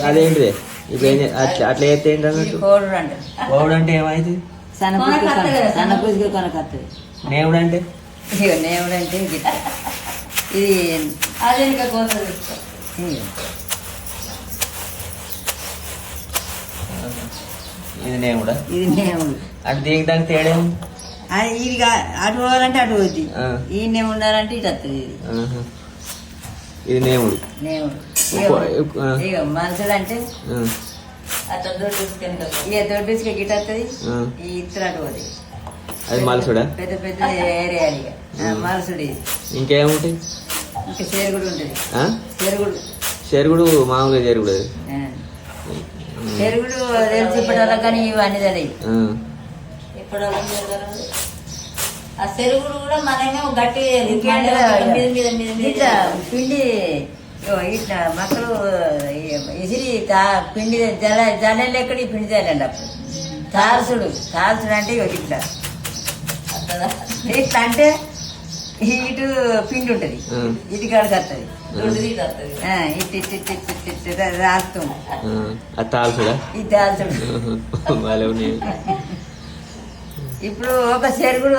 అదేంటిది ఇప్పుడు అట్లా చేస్తే ఏంటి అన్నట్టు కోవుడు అంటే ఏమైంది సన్నపూజకి కొనకత్తది నేవుడు అంటే నేవుడు అంటే ఇది అదే ఇంకా కోసది ఇది నేవుడా ఇది నేవుడు అంటే దీనికి దానికి తేడా ఇది అటు పోవాలంటే అటు పోద్ది ఈ నేము ఉండాలంటే ఇటు వస్తుంది ఇది నేముడు నేముడు ఇక మనుషులు అంటే అట్లా దొడ్డుకి గిట్ వస్తుంది ఈ ఇతరు అటు పోతుంది అది మలసుడా పెద్ద పెద్ద ఏరియాలు ఇక మలసుడు ఇది ఇంకేముంటాయి ఇంకా చేరుగుడు ఉంటుంది చెరుగుడు మామూలుగా చెరుగుడు అది చెరుగుడు తెలిసి ఇప్పటి కానీ ఇవన్నీ తెలియదు ఇప్పుడు ఆ చెరుగుడు కూడా మనమే గట్టి ఇట్లా పిండి ఇట్లా మక్కలు ఇసిరి పిండి జల్లెలు ఎక్కడి పిండి తేలండి అప్పుడు తాల్సుడు అంటే ఇట్లా ఇట్లా అంటే ఇటు పిండి ఉంటుంది ఇటు కాడికి వస్తుంది ఇటు రాస్తాం ఈ తాల్సుడు ఇప్పుడు ఒక చెరుగుడు